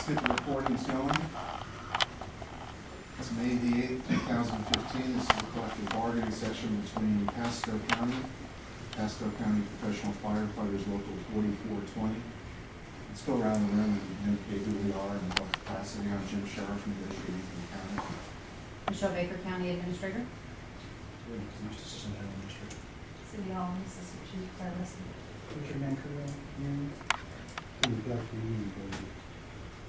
Let's get the recordings going. It's May the 8th, 2015. This is a collective bargaining session between Pasco County Professional Firefighters Local 4420. Let's go around the room and indicate who we are and what capacity. I'm Jim Sheriff, negotiating for the county. Michelle Baker, County Administrator. Assistant General Administrator. Cindy Hall, Assistant Chief Fire Rescue. Richard Mancuso, Union. And we've got the union building.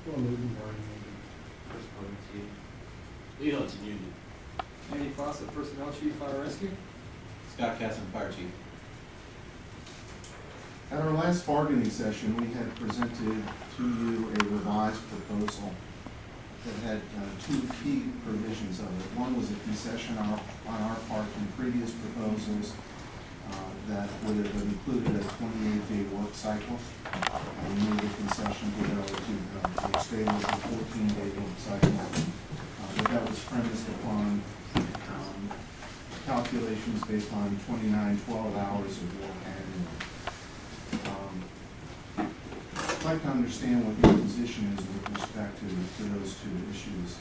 Well, moving bargaining. First party team. Leland's Union. Andy Fawcett, Personnel Chief, Fire Rescue. Scott Casson, Fire Chief. At our last bargaining session, we had presented to you a revised proposal that had two key provisions of it. One was a concession on our part from previous proposals that would have included a 28-day work cycle. We made a concession to go to stay with a 14-day work cycle. But that was premised upon calculations based on 12 hours of work annually. I'd like to understand what your position is with respect to those two issues.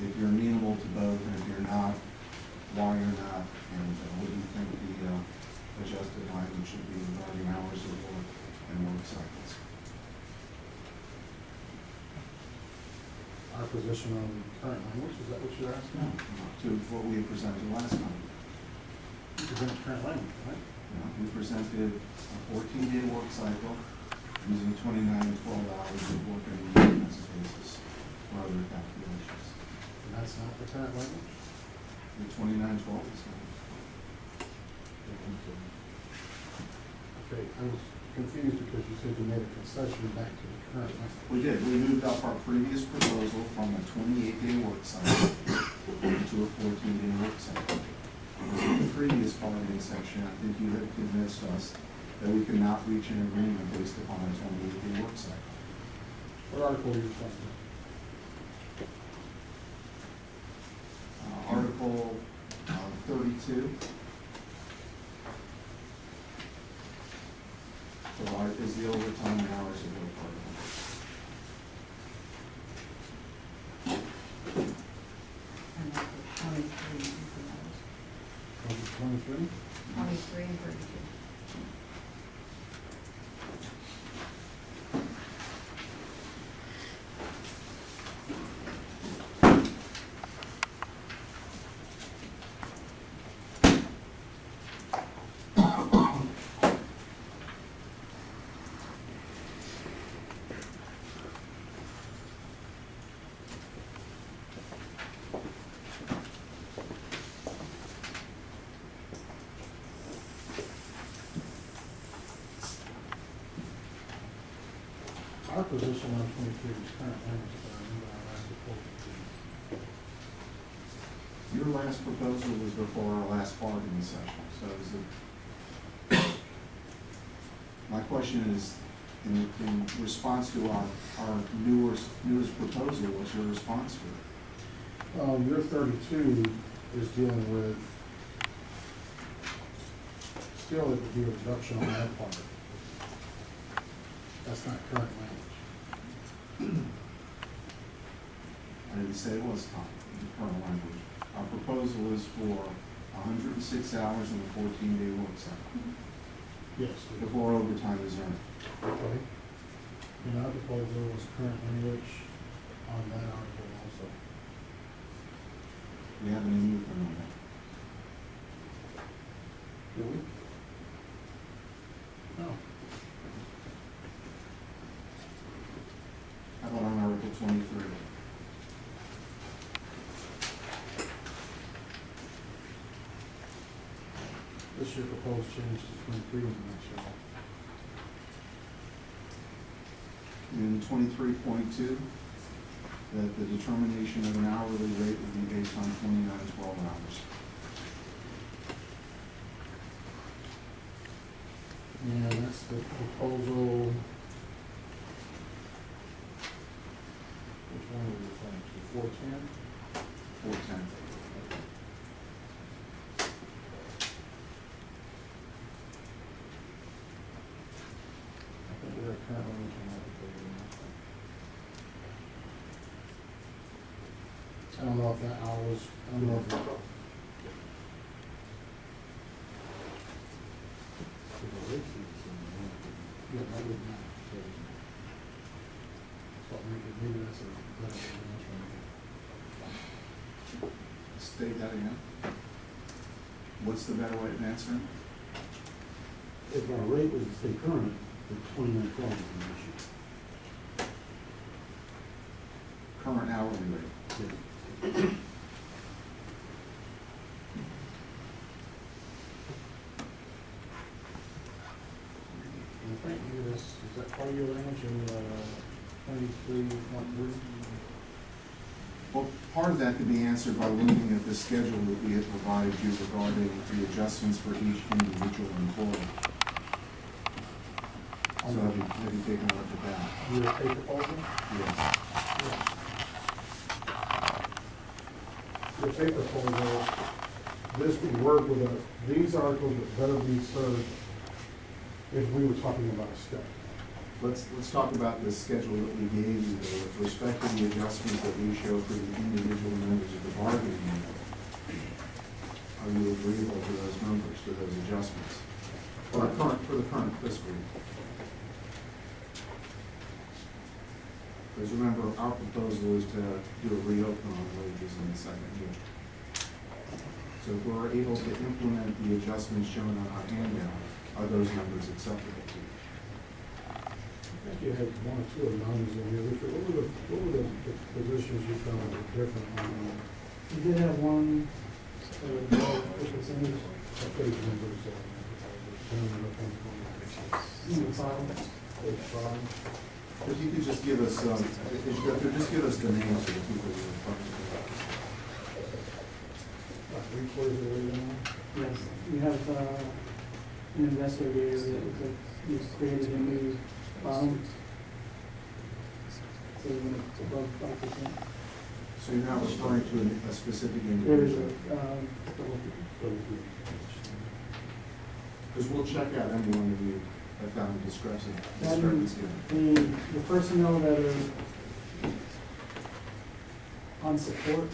If you're amenable to both, and if you're not, why you're not, and what do you think the adjusted language should be regarding hours of work and work cycles? Our position on current language, is that what you're asking? No, to what we had presented last time. You present current language, right? We presented a 14-day work cycle using 29 and 12 hours of work every week as a basis for other calculations. And that's not the current language? The 29 and 12 is not. Okay, I was confused because you said you made a concession back to the current language. We did. We moved up our previous proposal from a 28-day work cycle to a 14-day work cycle. Because in the previous bargaining section, I think you had convinced us that we could not reach an agreement based upon a 28-day work cycle. What article are you talking Article 32 is the overtime and hours of work article. And that's for 23 and 23? 23 and 32. Our position on 23 is current language, but I remember our last report. Your last proposal was before our last bargaining session, so is it, my question is, in response to our newest proposal, what's your response to it? Your 32 is dealing with, still it would be a reduction on that part. That's not current language. I didn't say it was the current language. Our proposal is for 106 hours in a 14-day work cycle, Yes. before overtime is earned. Okay. And our proposal was current language on that article also. We have any movement on that. Do we? No. How about on Article 23? This year proposed change to 23 in the next year. In 23.2, that the determination of an hourly rate would be based on 29 and 12 hours. Yeah, that's the proposal. Which one are we referring to? 410? 410. I think we're currently looking at the I don't know if that hours, I don't know if it. Yeah, that would not. So maybe that's a better answer. State that again. What's the better way of answering? If our rate was to stay current, the 2912 would be an issue. Current hourly rate. Yes. And I think this, is that part of your language in 23.3? Well, part of that could be answered by looking at the schedule that we had provided you regarding the adjustments for each individual employee. So have you taken a look at that? Your pay proposal? Yes. The pay proposal, this would work with these articles would better be served if we were talking about a step. Let's talk about the schedule that we gave you there with respect to the adjustments that we show for the individual members of the bargaining unit. Are you agreeable to those numbers, to those adjustments? For the current fiscal year? Because remember, our proposal is to do a reopen on wages in the second year. So if we're able to implement the adjustments shown on our handout, are those numbers acceptable to you? I think you had one or two of the numbers in here. What were the positions you found were different on? We did have one, percentage. What page numbers? Number 5. Page 5. If you could just give us, if you could just give us the names of the people you were talking about. Three-quarters of the way down. Yes, we have, an investigator that looks like he's created a new file. So when it's above 5%. So you're not referring to a specific There is individual? Because we'll check out any one of you that found a discrepancy. The personnel that are on support,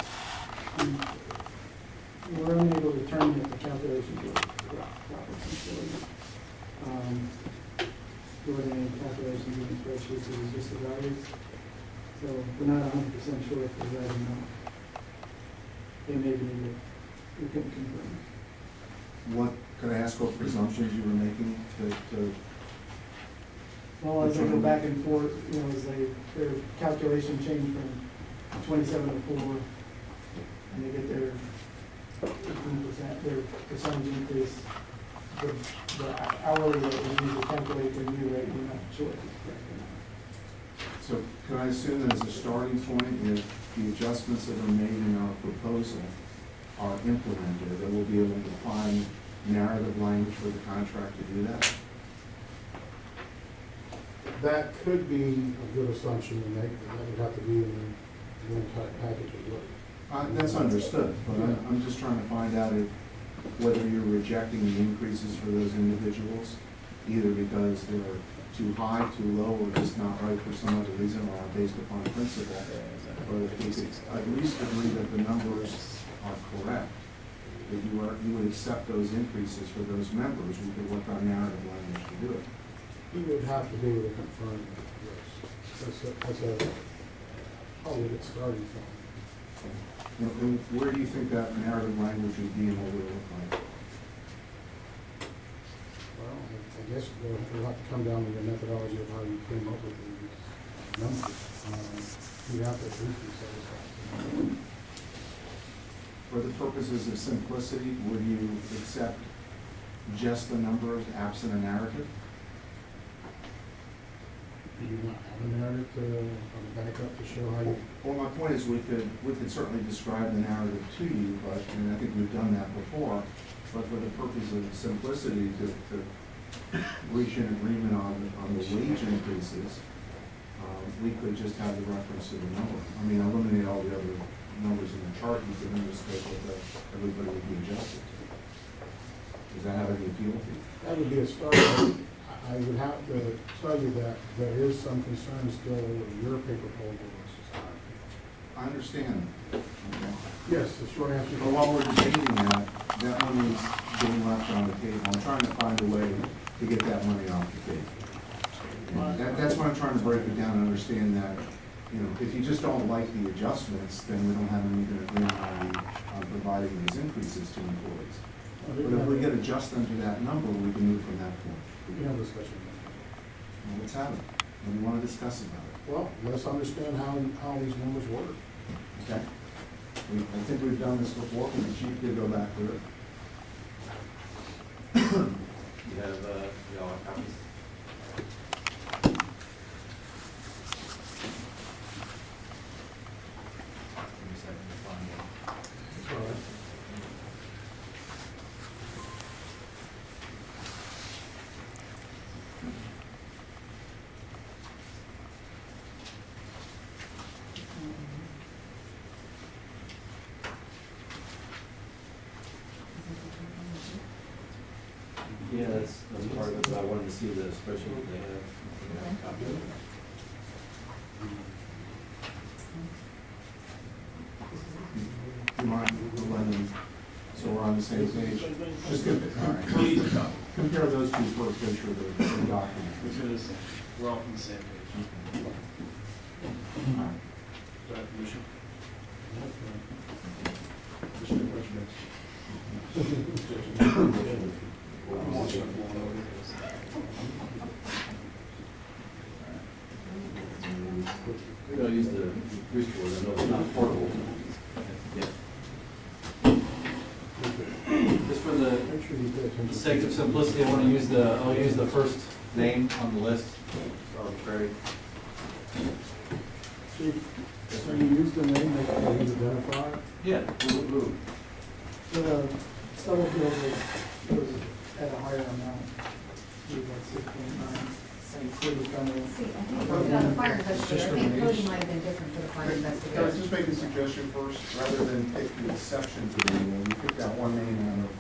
we're unable to determine if the calculations were proper. Doing any calculations in the spreadsheets, it was just the values. So we're not 100% sure if they're right or not. They may be, we couldn't confirm. What, could I ask what presumptions you were making to Well, as they go back and forth, as their calculation changed from 27 to 4, and they get their 15%, their percentage increase, the hourly rate we need to calculate their new rate, we're not sure if it's correct or not. So can I assume that as a starting point, if the adjustments that are made in our proposal are implemented, that we'll be able to find narrative language for the contract to do that? That could be a good assumption to make, but that would have to be in the entire package of work. That's understood, but I'm just trying to find out whether you're rejecting the increases for those individuals, either because they're too high, too low, or just not right for some other reason, or based upon principle. But if we could at least agree that the numbers are correct, that you would accept those increases for those members, we could work on narrative language to do it. You would have to be able to confirm that, yes. That's probably a good starting point. And where do you think that narrative language would be and what would it look like? Well, I guess we'll have to come down to the methodology of how you came up with these numbers. You'd have to briefly say that. For the purposes of simplicity, would you accept just the numbers absent a narrative? Do you not have a narrative to back up to show how you? Well, my point is we could certainly describe the narrative to you, but, and I think we've done that before, but for the purpose of simplicity, to reach an agreement on the wage increases, we could just have the reference to the number. I mean, eliminate all the other numbers in the chart, you could illustrate what everybody would be adjusted to. Does that have any appeal to you? That would be a start. I would have to tell you that there is some concern still with your pay proposal versus our. I understand. Okay. Yes, the short answer But is, while we're debating that, that money's being left on the table. I'm trying to find a way to get that money off the table. And that's why I'm trying to break it down and understand that, you know, if you just don't like the adjustments, then we don't have anything to agree on providing these increases to employees. But if we could adjust them to that number, we can move from that point. we can have a discussion. Well, let's have it. What do you want to discuss about it? Well, let's understand how these numbers work. Okay? I think we've done this before, and the chief did go back through it. You have, y'all have copies? Give me a second to find one. That's all right. Yeah, that's part of it, but I wanted to see the spreadsheet that they have. They have a copy of it. Do you mind, Lennon, so we're on the same page? Just Please. compare those two first, make sure they're the same document. Because we're all on the same page. All right. Do I have permission? I'm watching it blown over. We're gonna use the grease board, I know it's not portable. Yeah. Just for the Make sure you pay attention. sake of simplicity, I'll use the first name on the list, arbitrary. Chief, so you use the name that you identify? Yeah, who? The Stubblefield was at a higher amount, he was like 6.9, and Cleveland County. See, I think for the fire investigator, I think Cody might have been different for the fire Can I investigator. just make a suggestion first, rather than pick the exception to the rule, you pick that one name out of.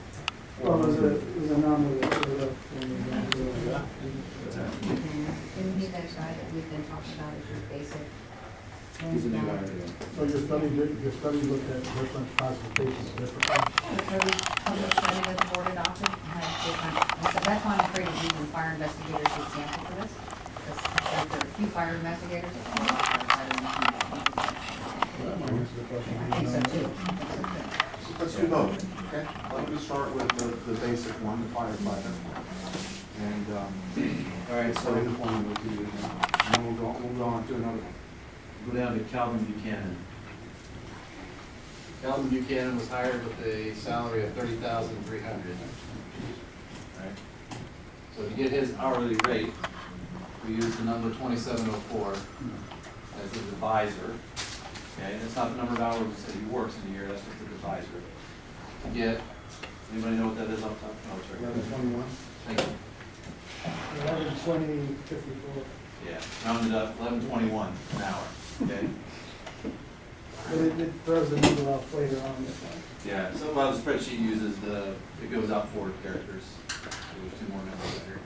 Well, it was a number that showed up when we went through it. Didn't he that guy that we've been talking about as your basic? He's a new guy. So your study looked at different classifications, different. The code public study that the board adopted had different, and so that's why I'm afraid of using fire investigators as example for this. Because there are a few fire investigators that don't have fire investigators. That might answer the question. I think so too. I think so too. Let's do both, okay? Let me start with the basic one, the firefighter. And, All right, so in the so form we'll do it now. And then we'll go on to another one. go down to Calvin Buchanan. Calvin Buchanan was hired with a salary of $30,300. Right? So to get his hourly rate, we used the number 2704 as the divisor. Okay, and it's not the number of hours that he works in a year, that's just the divisor. To get, anybody know what that is off the top? Oh, it's right here. 1121? Thank you. 11/20/54. Yeah, rounded up, 11.21 an hour, okay? But it throws the number off later on. Yeah, so while the spreadsheet uses it goes out 4 characters. There's 2 more numbers here.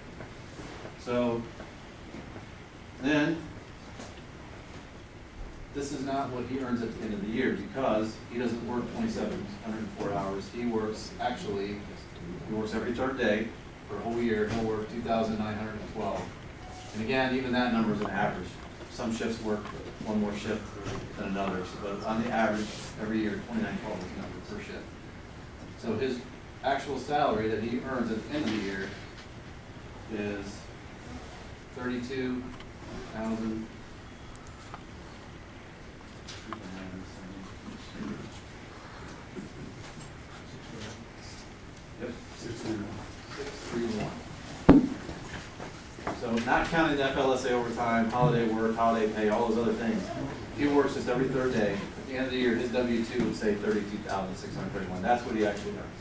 So, then, this is not what he earns at the end of the year because he doesn't work 2,704 hours. He works every third day for a whole year. He'll work 2,912. And again, even that number is an average. Some shifts work one more shift than another, but on the average, every year, 2,912 is the number per shift. So his actual salary that he earns at the end of the year is $32,000. Yep, 631. So not counting the FLSA overtime, holiday work, holiday pay, all those other things. He works just every third day. At the end of the year, his W-2 would say $32,631. That's what he actually earns.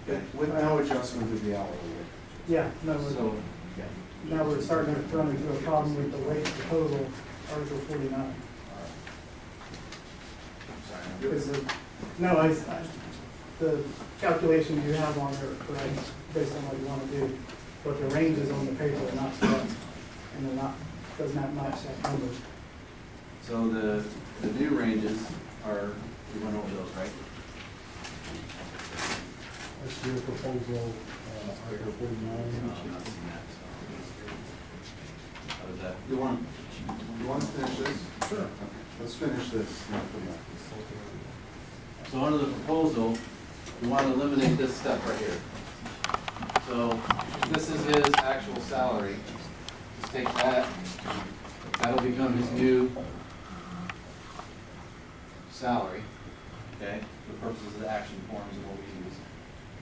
Okay? With no adjustment to the hourly rate. Yeah, no, So, now we're starting to run into a problem with the weight total, Article 49. sorry. Because the calculations you have on there are correct, based on what you want to do, but the ranges on the paper are not correct, and they're not, does not match that number. So the new ranges we went over those, right? That's your proposal, Article 49. No, I'm not seeing that, so. How does that? You want to finish this? Sure. Let's finish this. So under the proposal, we want to eliminate this step right here. So this is his actual salary. Just take that, that'll become his new salary, okay, for the purposes of the action forms and what we use.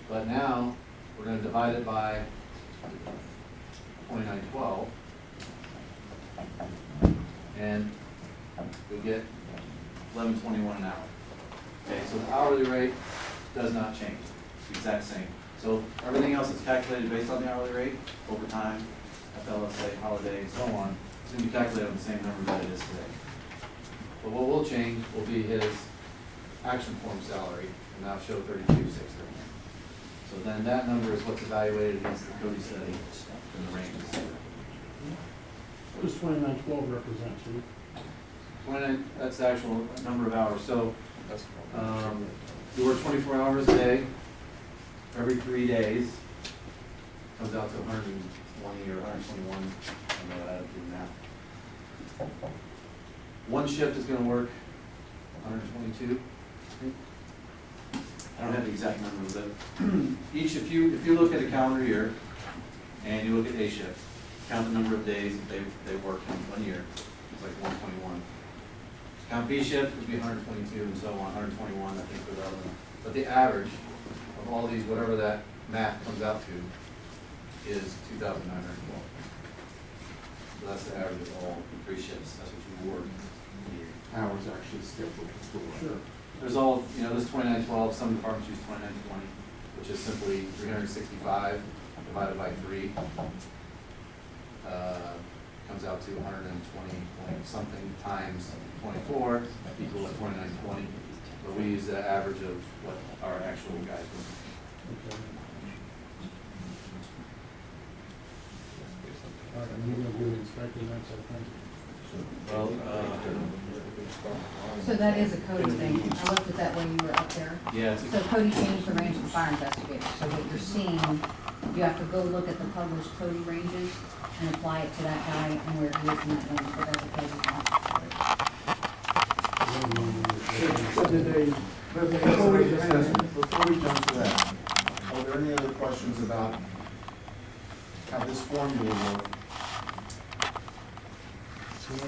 But now, we're gonna divide it by 2912, and we get 11.21 an hour. Okay, so the hourly rate does not change, it's the exact same. So everything else is calculated based on the hourly rate, overtime, FLSA, holiday, and so on, it's gonna be calculated on the same number that it is today. But what will change will be his action form salary, and that'll show 32,639. So then that number is what's evaluated against the Cody study and the ranges. What does 2912 represent, Chief? 29, that's the actual number of hours. So you work 24 hours a day, every 3 days, comes out to 120 or 121. I don't know how to do math. One shift is gonna work 122. I don't have the exact numbers, but each, if you look at a calendar year and you look at A shift, count the number of days that they work in 1 year, it's like 121. Count B shift would be 122 and so on, 121, I think, for the other one. But the average of all these, whatever that math comes out to, is 2,912. So that's the average of all 3 shifts, that's what you work. Hours actually scheduled for work. Sure. There's all, you know, this 2912, some departments use 2920, which is simply 365 divided by 3. Comes out to 120 point something times 24 equals 2920. But we use the average of what our actual guys do. Okay. All right, and you're gonna do the inspector next, I think. Well, So that is a Cody thing. I looked at that when you were up there. yeah, So Cody changed the range of fire investigators. So what you're seeing, you have to go look at the published Cody ranges and apply it to that guy and where he is in that range, but that's a Cody one. So did they, Before we jump to that, are there any other questions about how this formula works? And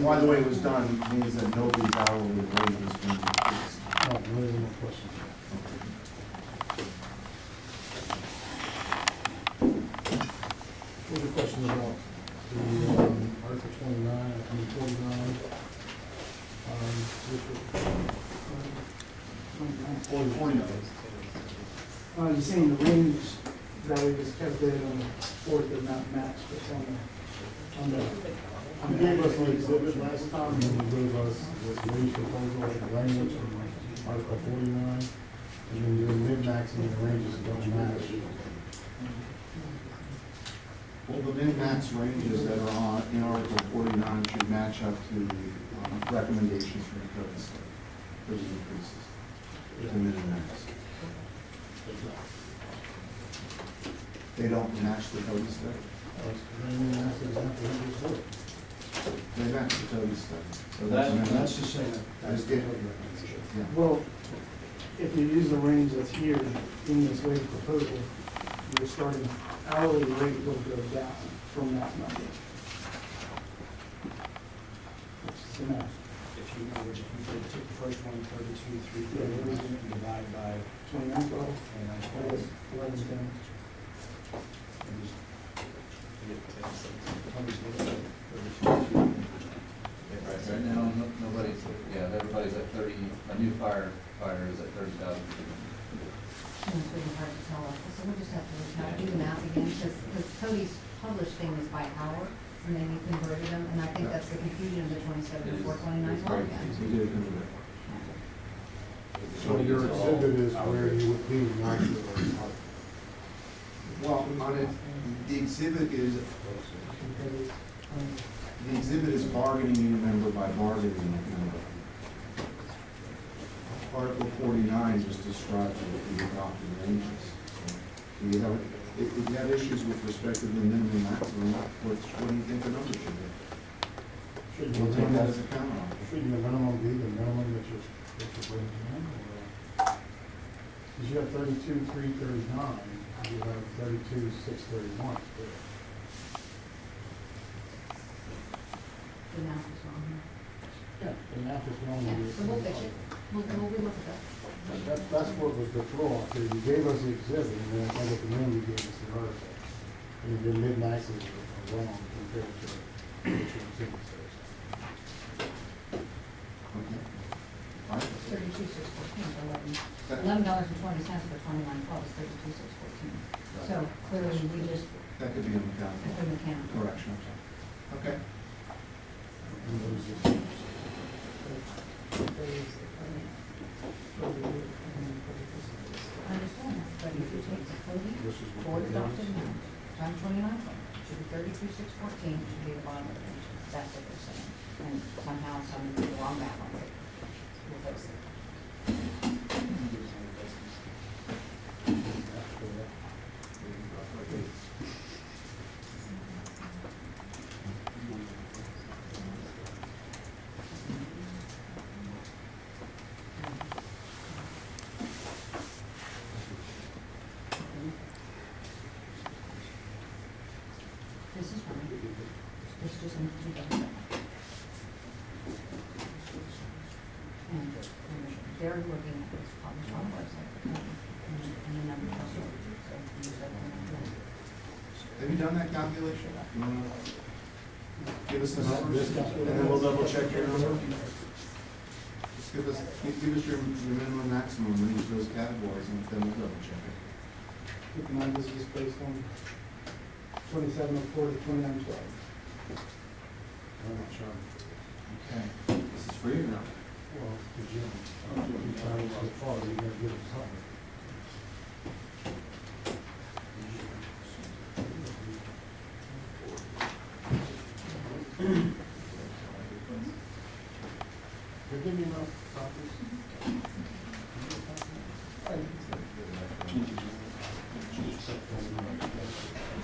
why the way it was done means that nobody's hourly rate is going to increase. No, there is no question. What are the questions about the Article 29, I mean 49? You're seeing the range that we just calculated on the fourth did not match, but You gave us an exhibit last time, and you gave us this wage proposal, language from Article 49, and then your min-max and your ranges don't match. Well, the min-max ranges that are on, in Article 49 should match up to the recommendations from the code study for the increases, the min-max. They don't match the code study. Min-max is not the end of it. They match the code study. So That's the same. That's good. Yeah. well, if you use the range that's here in this wage proposal, your starting hourly rate will go down from that number. Which is enough. If you take the first one, 32, 3, Yeah, what is it? and divide by 2912, 29, 11 down. right now, nobody's, yeah, everybody's at 30, a new firefighter is at 30,000. It's really hard to tell us, so we'll just have to do the math again, because Cody's published thing is by hour, and then we converted them, and I think that's the confusion of the 27 to 429 law again. We did it in the- So your exhibit is where you would be matching. Well, on it, the exhibit is bargaining unit member by bargaining unit member. 49 just describes what the adopted ranges. So, do you have, if you have issues with respect to the minimum maximum, what do you think the number should be? Shouldn't We'll take that as the a count on. shouldn't the minimum be the minimum that you're bringing in? Because you have 32,339, you have 32,631. The math is wrong here. Yeah, the math is wrong. Yeah, so we'll fix it. We'll relook at that. That's what was the throw-off here. You gave us the exhibit, and then at the end, you gave us the article. And your mid-maxes are wrong compared to what your exhibit says. Okay. All right. 32,614, $11.20 for 2912 is 32,614. So clearly, we just, That could be a mechanical that's a mechanical. correction. Okay. And those are- I understand that, but if you take the coding, This is what board it adopted is. amount, times 29, it should be 32,614, it should be the bottom of the range. That's what they're saying. And somehow, some wrong math on it. We'll fix it. This is fine. This just needs to be done. And they're looking at this published on the website, and the number tells you, so use that one. Have you done that calculation? You wanna give us the numbers, and then we'll double check your number? Just give us your minimum maximum in each of those categories, and then we'll double check it. Keep in mind, this is based on 2704 to 2912. I'm not sure. Okay. This is for you now. Well, the gym, you trying so far, you're gonna give us something. They give me enough copies?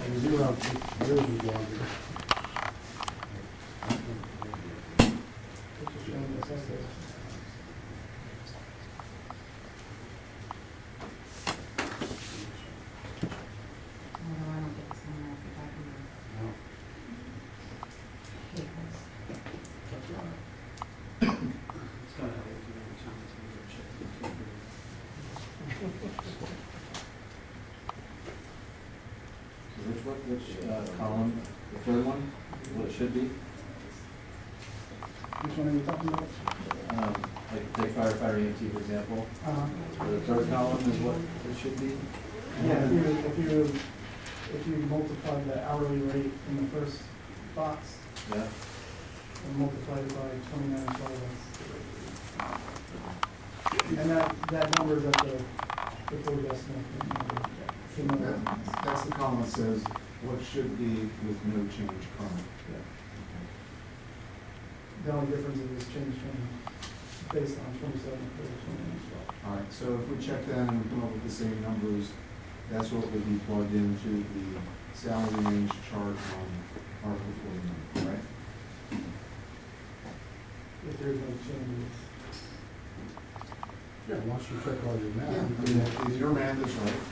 And you do have yours is longer. It's just showing us that there. Although I don't get this one off if I can No, hate this. that's right. It's gotta have a few more times, I'm gonna check the Which column, the third one, what it should be? Which one are you talking about? Like take firefighter EMT, for example, the third column is what it should be? Yeah, if you multiply the hourly rate in the first box Yeah, and multiply it by 2912, and that number is at the full estimate. That's the column that says what should be with no change current. The only difference is this change from based on 27 to 2912. All right, so if we check that and we come up with the same numbers, that's what would be plugged into the salary range chart on Article 49, right? If there's no changes. Yeah, once you check all your math. Yeah, you can if your math is right,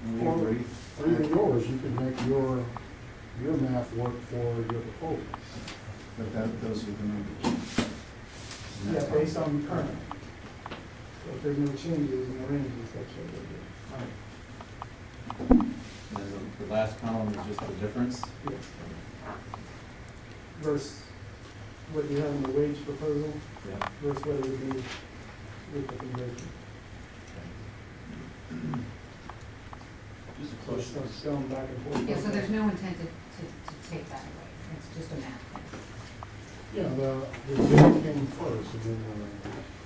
and we Or- agree. Or even yours, you can make your math work for your proposal. But those are the numbers. And Yeah, that's based how- on current. So if there's no changes in the ranges, that's what they do. and then the last column is just the difference. Yes. Versus what you have in the wage proposal Yeah. versus what it would be with the conversion. Just a So it's question. going back and forth. Yeah, so there's no intent to take that away. It's just a math thing. Yeah, the bill came first, and then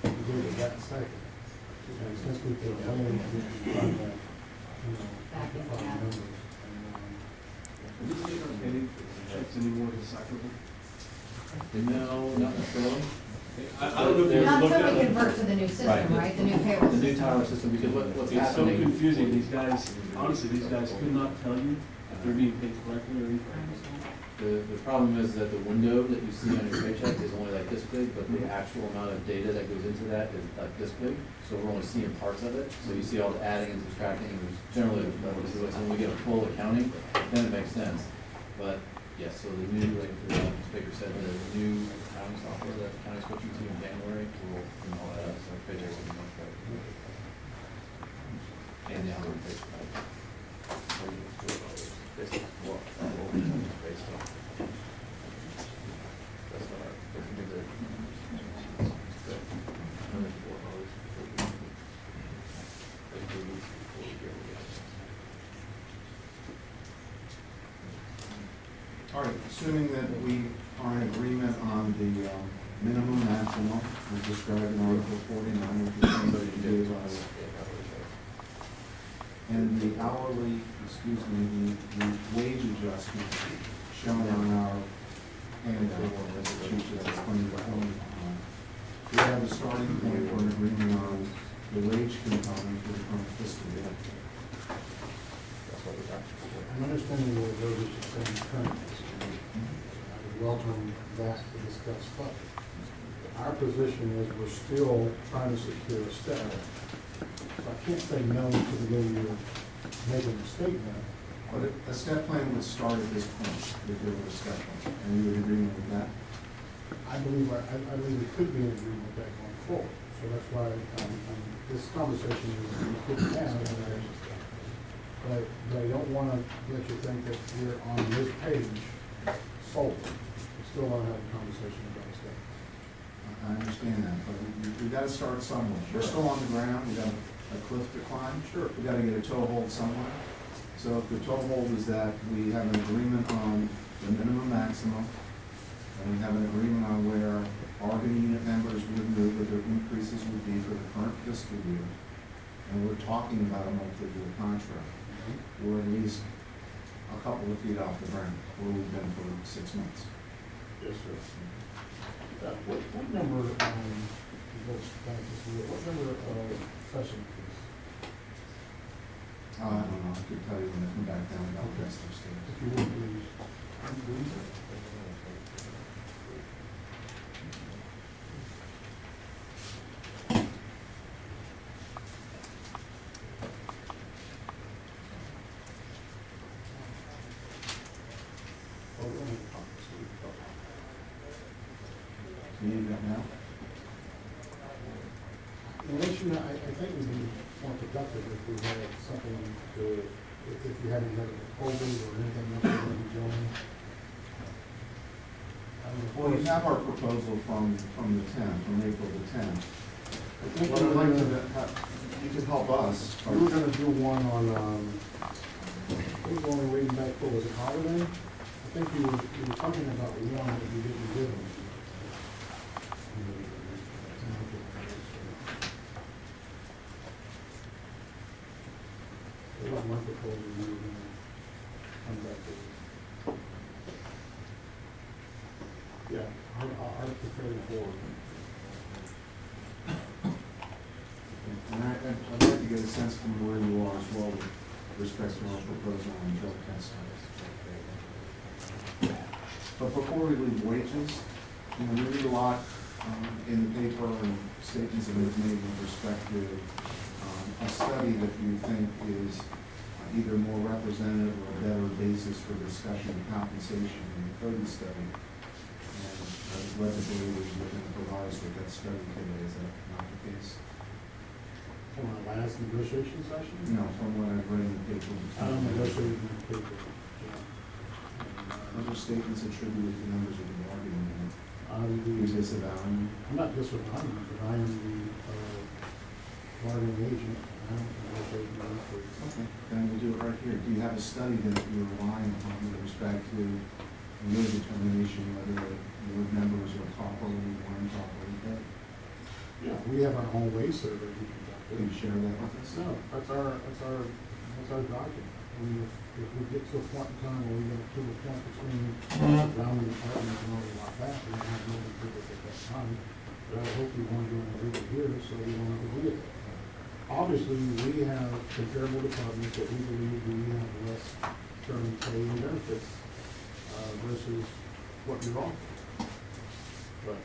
we gave it back second. And since we put a plan, we can find that, Back into find that. numbers. Any checks any more decipherable? No, not necessarily. I don't know if you Not looked until we at it. convert to the new system, Right. right, the new payroll The new system. Tyler system, because what's It's so happening. confusing, these guys, honestly, these guys could not tell you if they're being paid correctly or I incorrectly. understand. The problem is that the window that you see on your paycheck is only like this big, but the actual amount of data that goes into that is like this big. So we're only seeing parts of it. So you see all the adding and subtracting, and there's generally, so when we get a full accounting, then it makes sense. But, yes, so the new, like Baker said, the new accounting software that the county's switching to in January will, and all that, so paychecks will be much better. And the hourly pay. Well, based on. That's not our, if we do the. Another 4 hours. Like 2 weeks before we get it. All right, assuming that we are in agreement on the minimum maximum as described in Article 49, which is somebody gave us, and the hourly, the wage adjustment shown on our handbook, as the chief has explained before. We have a starting point for an agreement on the wage component for the current fiscal year. I'm understanding what Rose is saying currently. I would welcome that to discuss further. Our position is we're still trying to secure a step. So I can't say no to the way you're making a statement. But a step plan would start at this point, if there were a step plan, and you would agree with that? I believe it could be an agreement with that going forward. So that's why, this conversation is good to have. But I don't want to let you think that we're on this page solely. We still want to have a conversation about stuff. I understand that, but we gotta start somewhere. We're still on the ground, we got a cliff to climb. Sure. We gotta get a toehold somewhere. So if the toehold is that we have an agreement on the minimum maximum, and we have an agreement on where bargaining unit members would move, what their increases would be for the current fiscal year, and we're talking about a multi-year contract, we're at least a couple of feet off the ground, where we've been for 6 months. Yes, sir. What number, goes back to see, what number of session fees? I don't know, I could tell you when I come back down about the rest of the state. If you would, please. Do you need that now? Unless you, I think we'd be more productive if we had something to, if you hadn't had a proposal or anything else you want to be doing. Well, you have our proposal from the 10th, from April the 10th. I think What we I'd were like to, gonna, you could help us. we were gonna do one on, we were going way back, what was it, holiday? I think you were talking about one that you didn't give them. It was my proposal, we were gonna come back to it. Yeah, I'll prepare the board. And I'd like to get a sense from where you are as well with respect to our proposal on drug testing. But before we leave wages, we read a lot in the paper and statements that have made with respect to a study that you think is either more representative or a better basis for discussion of compensation than the Cody study. And I was led to believe that you're going to provide us with that study today. Is that not the case? From our last negotiation session? No, from what I've read in the paper. I don't negotiate in the paper. Those are statements attributed to members of the bargaining unit. I'm You the, disavowing? I'm not disavowing, but I am the, bargaining agent. I don't negotiate in the paper. Okay, then we'll do it right here. Do you have a study that you're relying upon with respect to your determination whether your members are properly or improperly paid? Yeah, we have our own wage survey we conduct. Will you share that with us? No, that's our document. If we get to a point in time where we get to a point between the ground department and all like that, we don't have no people at that time. but I hope you want to do it over here, so we don't have to do it. Obviously, we have comparable departments that we believe we have less term pay and benefits, versus what you're offering. But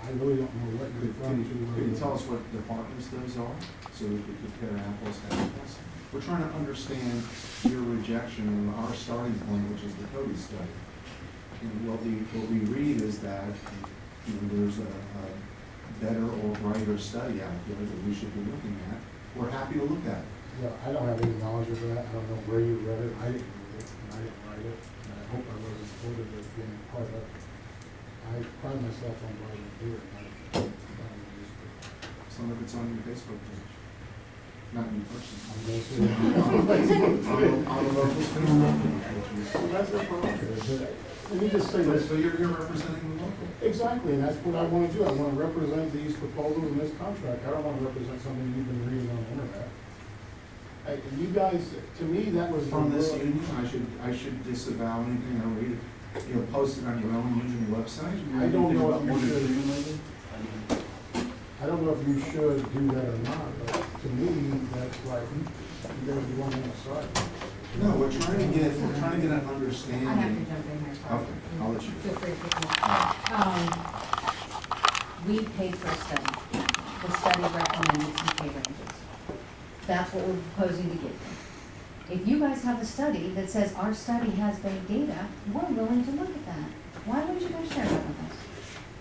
I really don't know what you're referring to. Could you tell us what departments those are, so we could compare apples to apples? We're trying to understand your rejection and our starting point, which is the Cody study. And what we read is that, you know, there's a better or brighter study out there that we should be looking at. We're happy to look at it. Yeah, I don't have any knowledge of that. I don't know where you read it. I didn't read it, and I didn't write it. And I hope I wasn't quoted as being part of it. I pride myself on writing here. Some of it's on your Facebook page, not you personally. I'm going to say it. On the local Facebook page. So that's their prerogative. Let me just say this. So you're representing the local. Exactly, and that's what I want to do. I want to represent these proposals in this contract. I don't want to represent something you've been reading on the internet. You guys, to me, that was. From this union, I should disavow anything I read, you know, post it on your own union website? I don't know if you What is should. the union label? I don't know if you should do that or not, but to me, that's like, you guys want to start. No, we're trying to get an I have to understanding. jump in here, sorry. Okay, I'll let you. Feel free to pick me up. We paid for a study. The study recommended some pay ranges. That's what we're proposing to give you. If you guys have a study that says our study has vague data, we're willing to look at that. Why wouldn't you guys share that with us?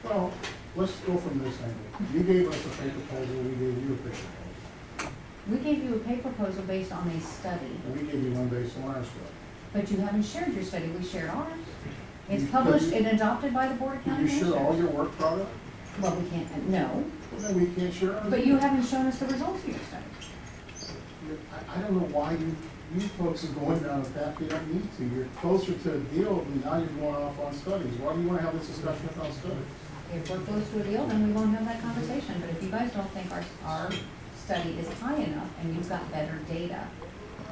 Well, let's go from this angle. You gave us a pay proposal, we gave you a pay proposal. We gave you a pay proposal based on a study, And we gave you one based on our study. but you haven't shared your study. We shared ours. It's You- published and adopted by the Board of Did County you share all Commissioners. your work product? Well, we can't, no, Well, then we can't share ours. but you haven't shown us the results of your study. I don't know why you folks are going down a path you don't need to. You're closer to a deal, and now you're going off on studies. Why do you want to have this discussion about studies? If we're close to a deal, then we won't have that conversation, but if you guys don't think our study is high enough and you've got better data,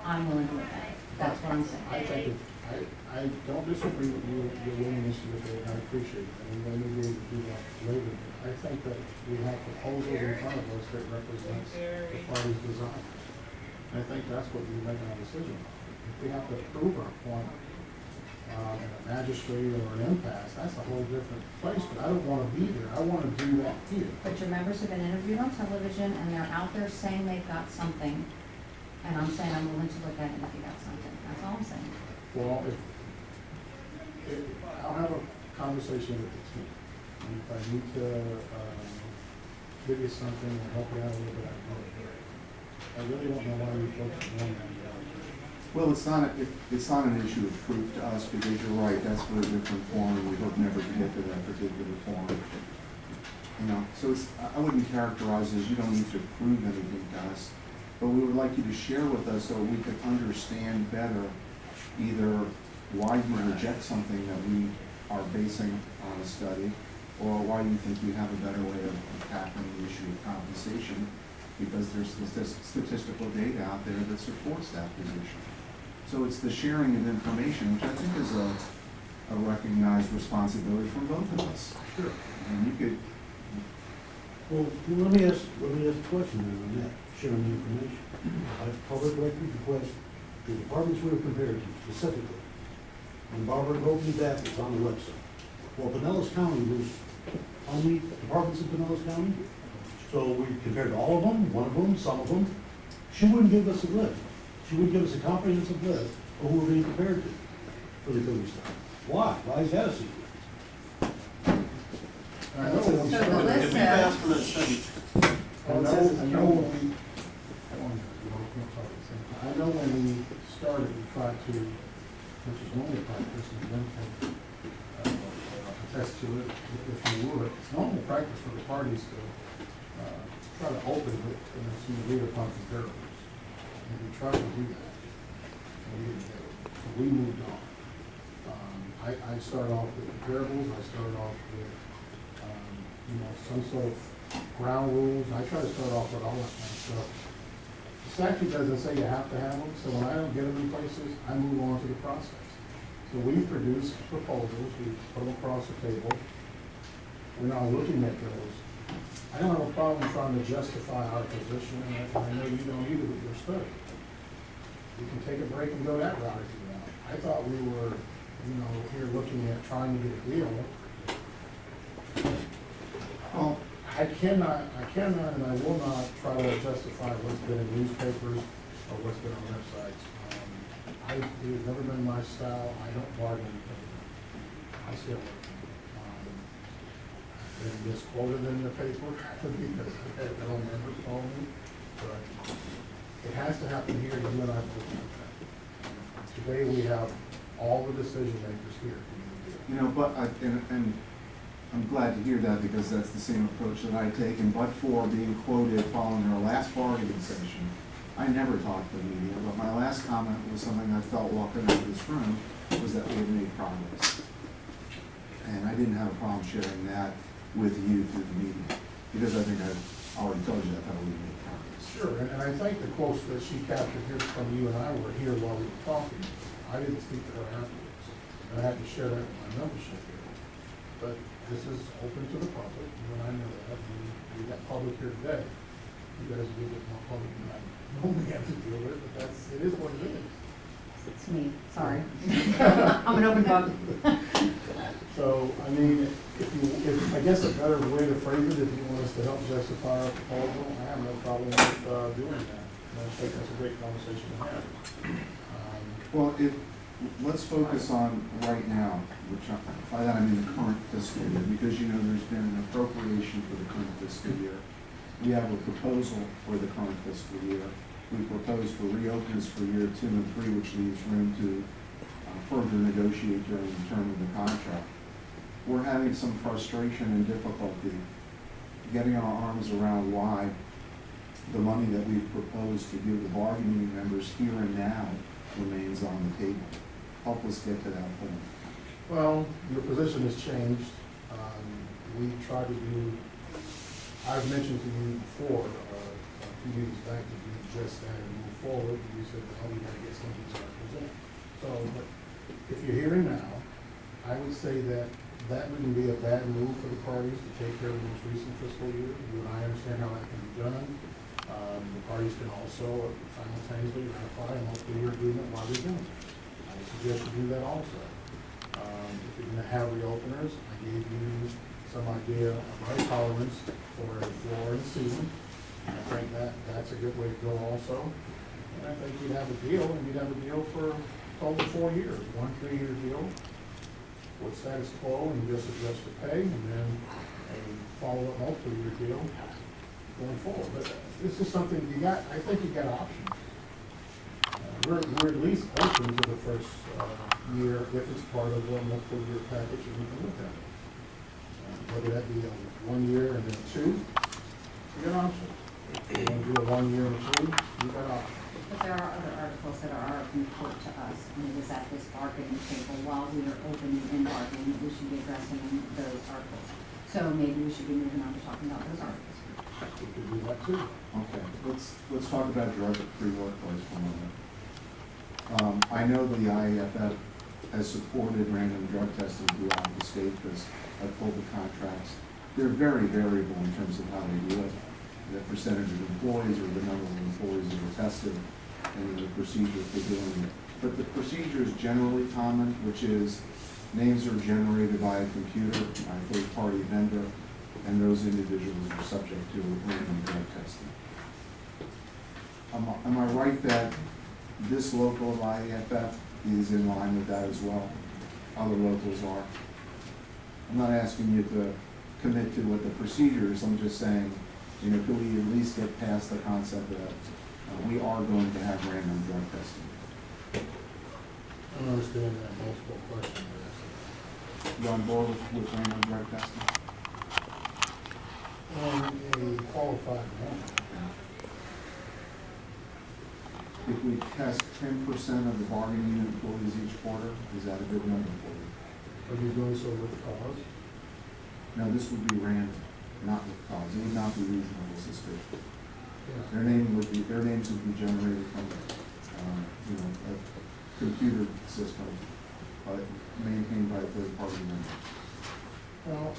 I'm willing to look at it. That's what I'm saying. I think, I don't disagree with you, your willingness to look at it, and I appreciate it, and let me be able to do that later. I think that we have proposals in front of us that represents the party's design. And I think that's what we make our decision on. If we have to prove our point, in a magistrate or an impasse, that's a whole different place, but I don't want to be there. I want to do that here. But your members have been interviewed on television and they're out there saying they've got something, and I'm saying I'm willing to look at it if you got something. That's all I'm saying. Well, if I'll have a conversation with the team. And if I need to, give you something or help you out a little bit, I will. I really don't know why you folks are doing that. Well, it's not an issue of proof to us, because you're right, that's for a different form, and we hope never to get to that particular form. You know, so I wouldn't characterize it as you don't need to prove anything to us, but we would like you to share with us so we could understand better either why you reject something that we are basing on a study, or why you think you have a better way of tackling the issue of compensation, because there's statistical data out there that supports that position. So it's the sharing of information, which I think is a recognized responsibility from both of us. Sure. And you could, Well, let me ask a question then on that, sharing the information. Public record request, the departments we were compared to specifically. And Barbara Hogan's that is on the website. Well, Pinellas County was, how many departments in Pinellas County? So we compared all of them, one of them, some of them. She wouldn't give us a list. She would give us a comprehensive list of who we're being compared to for the Cody stuff. Why? Why is that a secret? I know when we So the started. list If we've asked for that study, I know when we, I know when we started, we tried to, which is normal practice, and then attest to it, if you would. It's normal practice for the parties to try to open it and some agreed upon comparables. And we tried to do that. And we didn't get it. So we moved on. I started off with comparables, I started off with, some sort of ground rules. I try to start off with all that kind of stuff. The statute doesn't say you have to have them, so when I don't get them in places, I move on to the process. So we produce proposals, we put them across the table, we're not looking at those. I don't have a problem trying to justify our position, and I know you don't either with your study. We can take a break and go that route if you want. I thought we were, here looking at trying to get a deal. Well, I cannot and I will not try to justify what's been in newspapers or what's been on websites. It has never been my style. I don't bargain in paper. I still been misquoted in the paper because I had no members call me, but it has to happen here, you and I both know that. Today, we have all the decision makers here. but and I'm glad to hear that because that's the same approach that I take. And but for being quoted following our last bargaining session, I never talked to the media, but my last comment was something I felt walking out of this room was that we had made progress. And I didn't have a problem sharing that with you through the meeting, because I think I've already told you that's how we made progress. Sure, and I think the quotes that she captured here from you and I were here while we were talking. I didn't speak to her afterwards. And I had to share that with my membership here. But this is open to the public, you and I know that. We got public here today. You guys are a little bit more public than I normally have to deal with, but it is what it is. It's me, sorry. I'm an open book. So, I guess a better way to phrase it, if you want us to help justify our proposal, I have no problem with doing that. And I think that's a great conversation to have. Well, let's focus on right now, which by that I mean the current fiscal year, because there's been an appropriation for the current fiscal year. We have a proposal for the current fiscal year. We propose for reopens for year 2 and 3, which leaves room to further negotiate during the term of the contract. We're having some frustration and difficulty getting our arms around why the money that we've proposed to give the bargaining members here and now remains on the table. Help us get to that point. Well, your position has changed. We tried to do, I've mentioned to you before, a few meetings back, to do just that and move forward. You said, we gotta get something to represent. So, but if you're hearing now, I would say that wouldn't be a bad move for the parties to take care of the most recent fiscal year. You and I understand how that can be done. The parties can also simultaneously ratify a multi-year agreement while they're doing it. I would suggest you do that also. If you're gonna have reopeners, I gave you some idea of my tolerance for a floor and ceiling. I think that's a good way to go also. And I think you'd have a deal, and you'd have a deal for over 4 years, 1 3-year deal with status quo, and just adjust the pay, and then a follow-up multi-year deal going forward. But this is something I think you got options. We're at least open to the first year if it's part of a multiple-year package, and we can look at it. Whether that be a 1 year and then 2, you got options. If you want to do a 1 year and a 2, you got options. But there are other articles that are important to us, and it is at this bargaining table, while we are open in bargaining, we should be addressing those articles. So maybe we should be moving on to talking about those articles. We could do that too. Okay, let's talk about drug-free workplace for a moment. I know the IAFF has supported random drug testing throughout the state because I've pulled the contracts. They're very variable in terms of how they do it. The percentage of employees or the number of employees that are tested and the procedure for doing it. But the procedure is generally common, which is names are generated by a computer, by a third-party vendor, and those individuals are subject to random drug testing. Am I right that this local of IAFF is in line with that as well? Other locals are? I'm not asking you to commit to what the procedure is, I'm just saying, could we at least get past the concept that we are going to have random drug testing? I don't understand that multiple question. You on board with random drug testing? A qualified one. If we test 10% of the bargaining unit employees each quarter, is that a good number for you? Are you doing so with cause? No, this would be random, not with cause. It would not be reasonable suspicion. Yeah. Their names would be generated from, a computer system, maintained by a third party vendor. Well,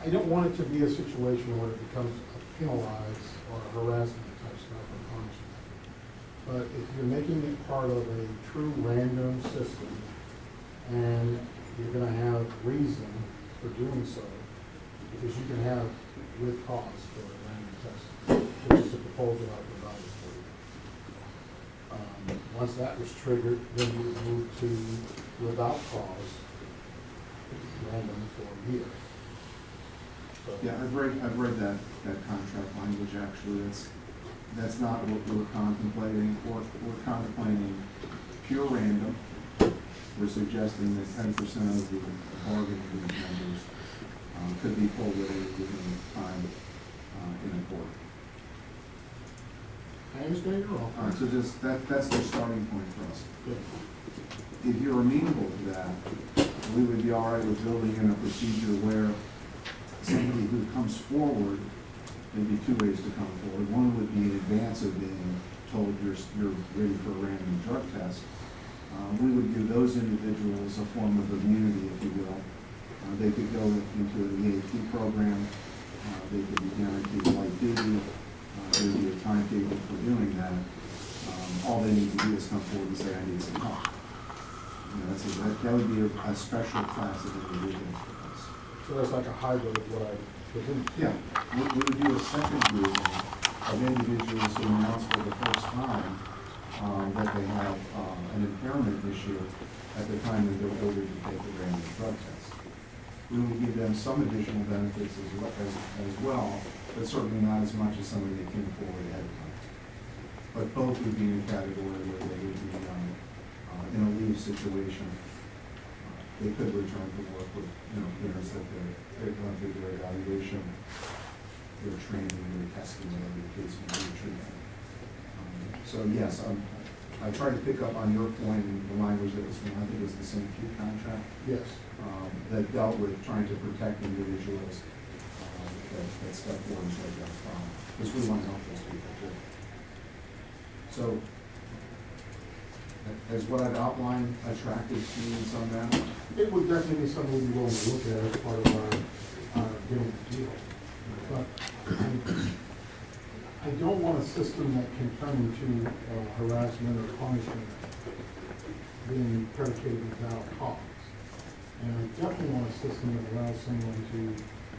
I don't want it to be a situation where it becomes a penalized or harassment type stuff or punishment. But if you're making it part of a true random system, and you're gonna have reason for doing so, because you can have with cause for a random test, which is a proposal I provided for you. Once that was triggered, then you would move to without cause, random for a year. So- Yeah, I've read that contract language, actually, that's not what we're contemplating. We're contemplating pure random. We're suggesting that 10% of the bargaining unit members could be pulled at any given time in a court. I understand your offer. So just, that's the starting point for us. Good. If you're amenable to that, we would be all right with building in a procedure where somebody who comes forward, there'd be two ways to come forward. One would be in advance of being told you're ready for a random drug test. We would give those individuals a form of immunity, if you will. They could go into an EAP program, they could be guaranteed light duty, there would be a timetable for doing that. All they need to do is come forward and say, I need some help. You know, that would be a special class of individuals for us. So that's like a hybrid of what I presented. Yeah, we would do a second group of individuals who announce for the first time that they have an impairment issue at the time that they're ordered to take the random drug test. We would give them some additional benefits as well, but certainly not as much as somebody that came forward ahead of time. But both would be in a category where they would be in a leave situation. They could return to work with, clearance that they've gone through their evaluation, their training, their testing, whatever the case may be, treatment. So yes, I tried to pick up on your point in the language that was, I think it was the St. Pete contract, Yes. that dealt with trying to protect individuals that step forward and take that from, because we want to help those people too. So, has what I've outlined attracted to you in some manner? It would definitely be something we'd be willing to look at as part of our deal. But I don't want a system that can turn into harassment or punishment being predicated without cause. And I definitely want a system that allows someone to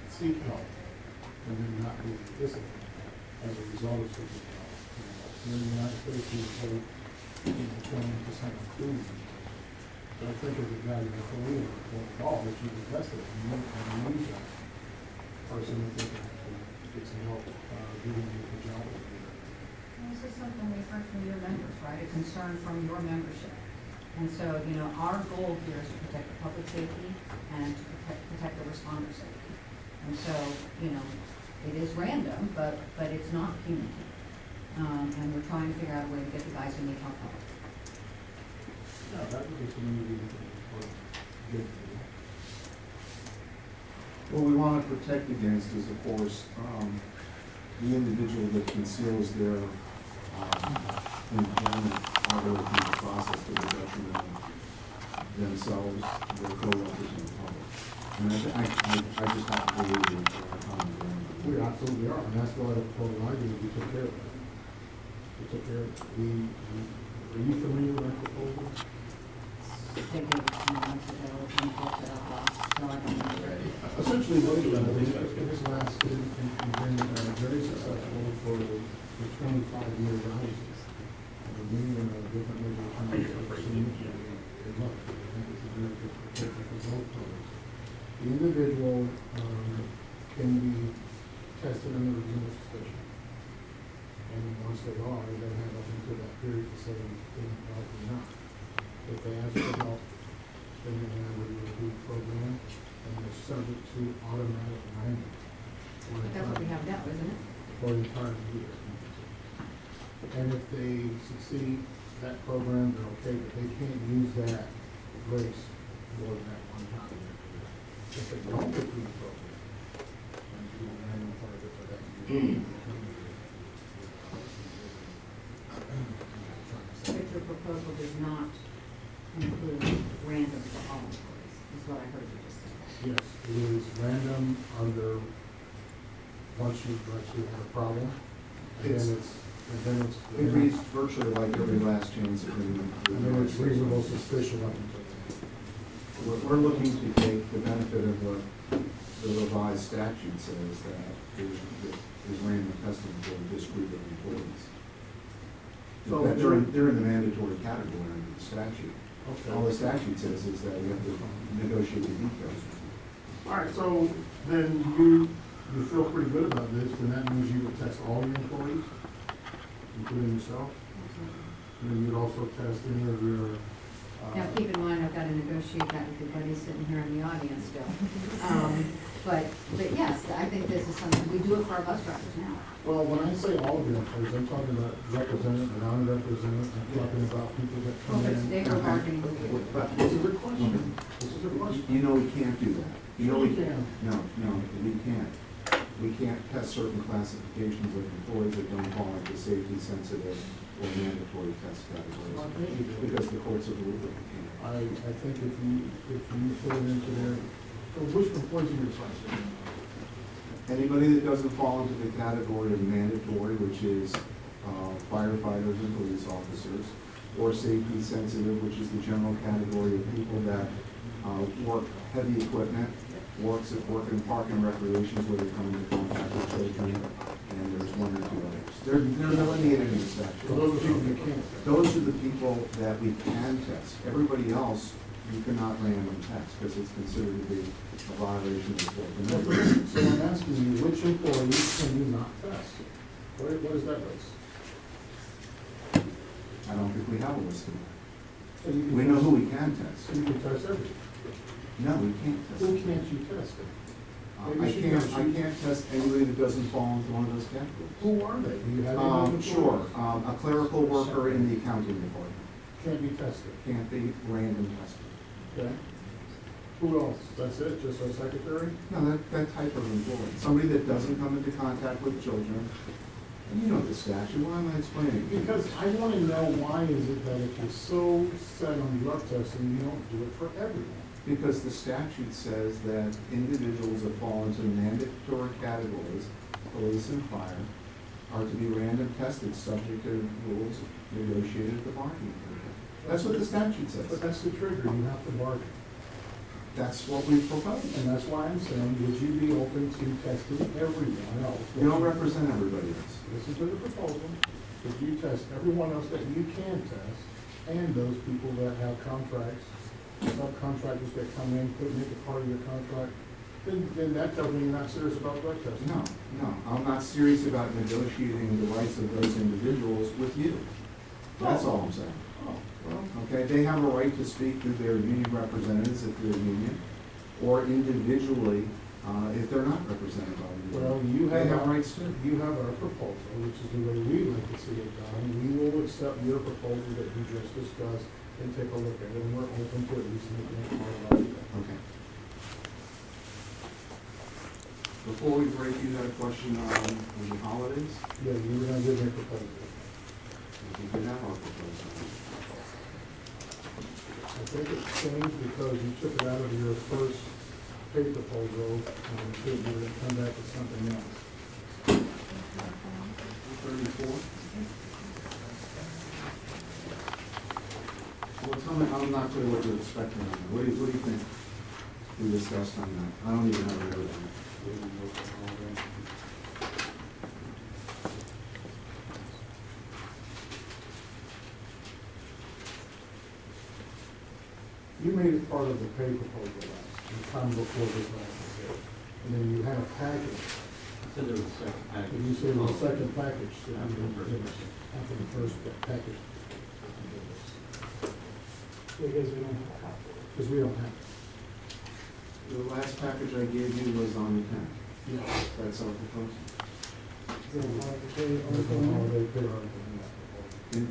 seek help and then not be disciplined as a result of seeking help. In the United States, we pay 20% inclusion. But I think as a value employee or all that you've invested in, and use that person that they can actually get some help doing the job. This is something we've heard from your members, right? A concern from your membership. And so, our goal here is to protect the public safety and to protect the responder safety. And so, it is random, but it's not punitive. And we're trying to figure out a way to get the guys who need help. Yeah, that would be something we would good. What we want to protect against is, of course, the individual that conceals their impairment all the way through the process to the detriment of themselves, their co-workers, and the public. And I just have to believe that they're common ground. We absolutely are, and that's why the proposal I did, we took care of that. We took care of it. Are you familiar with that proposal? They gave it to me months ago, and talked it out last, so I don't know. Essentially, what it has lasted and been very successful for 25 years. I was many different major companies that have seen it. Good luck. I think it's a very good protection for both parties. The individual can be tested in the regional station. And once they are, they have up until that period to say they help or not. If they ask for help, then they have a review program, and they're subject to automatic random. But that's what we have now, isn't it? For the entire year. And if they succeed, that program, they're okay, but they can't use that grace more than that one time. If they don't complete the program, then you will random target for that year. But your proposal does not include random for all employees. is what I heard you just say. Yes, it is random under, once you actually have a problem, and It's- then it's, and then it's. It reads virtually like every last chance agreement. And then it's reasonable suspicion. We're looking to take the benefit of what the revised statute says, that there's random testing for a discrete of employees. So- That they're in the mandatory category under the statute. All the statute says is that we have to negotiate the details. All right, so then you feel pretty good about this, then that means you would test all your employees, including yourself? And then you'd also test any of your, Now, keep in mind, I've got to negotiate that with the buddies sitting here in the audience still. But yes, I think this is something, we do it for our bus drivers now. well, when I say all of your employees, I'm talking about representative and non-representative, I'm talking about people that Well, come if it's in. labor bargaining, But This is a question, this is a question. you know we can't do that. You know Sure we we can. No, we can't. We can't test certain classifications of employees that don't fall into safety sensitive or mandatory test categories. Because the courts have ruled that we can't. I think if you put it into there, so which employees are you referring Anybody that doesn't fall into the category of mandatory, which is firefighters and police officers, or safety sensitive, which is the general category of people that work heavy equipment, work in park and recreations where they come into contact with children, and there's one or two others. They're delineated in the to? statute. So those are people you can't. Those are the people that we can test. Everybody else, you cannot random test, because it's considered to be a violation of the Fourth Amendment. So I'm asking you, which employees can you not test? What is that list? I don't think we have a list of them. So you can We know test- who we can test. So you can test everything. No, we can't test. Who can't you test? I can't test anybody that doesn't fall into one of those categories. Who are they? Do you have any of those Sure, employees? a clerical worker in the accounting department Can't be tested, can't be random tested. okay? Who else? That's it, just our secretary? No, that type of employee, somebody that doesn't come into contact with children. And you know the statute, why am I explaining? it? Because I want to know why is it that if you're so set on drug testing, you don't do it for everyone? Because the statute says that individuals that fall into the mandatory categories, police and fire, are to be random tested, subject to rules negotiated at the bargaining table. That's what the statute But says. that's the trigger, you have to bargain. That's what we propose. And that's why I'm saying, would you be open to testing everyone else? You don't represent everybody else. Listen to the proposal, would you test everyone else that you can test, and those people that have contracts, subcontractors that come in, could make it part of your contract, then that tells me you're not serious about drug testing. No, I'm not serious about negotiating the rights of those individuals with you. That's all I'm saying. Oh, well, Okay, they have a right to speak to their union representatives if they're union, or individually, if they're not represented by the union. well, you They have have rights too. You have our proposal, which is the way we like to see it done. We will accept your proposal that you just discussed and take a look at it, and we're open to at least making it part of our. Okay. Before we break, you had a question on the holidays? Yeah, you were gonna give me a proposal. We did have our proposal. I think it changed because you took it out of your first pay proposal, and you were gonna come back with something else. 34? Well, tell me, I'm not clear what you're expecting on that. What do you think we discussed on that? I don't even have a note on it. You made it part of the pay proposal the time before this last year. And then you had a package, Said there was a second package. and you said the second package that you didn't give us, after the first package. Because we don't have a copy. Because we don't have it. The last package I gave you was on the 10th. Yeah. That's our proposal. Is there a holiday pay There's article no in there? holiday pay article in that proposal. In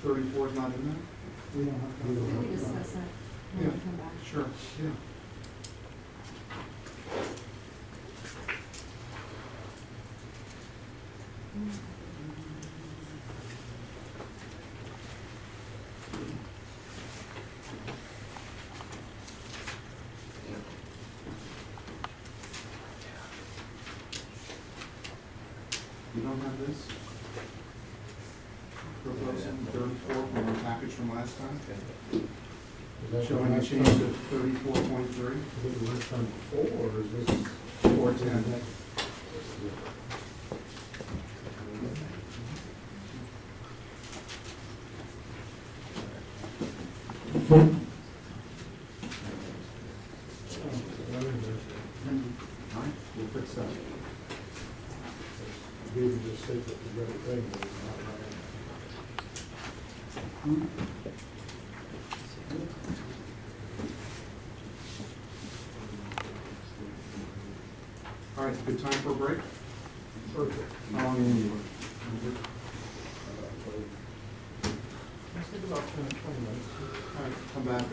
34 is not in there? We don't have. We don't We have discuss that. it when we come back. Sure, yeah. You don't have this? Proposal 34 from our package from last time? Is that Showing a last change time- of 34.3, Is it the last time before, or is this? 410. All right, we'll fix that. Maybe just say that the other thing, but it's not right. All right, good time for a break? Perfect. How long do you need? Let's think about 20 minutes. All right, come back.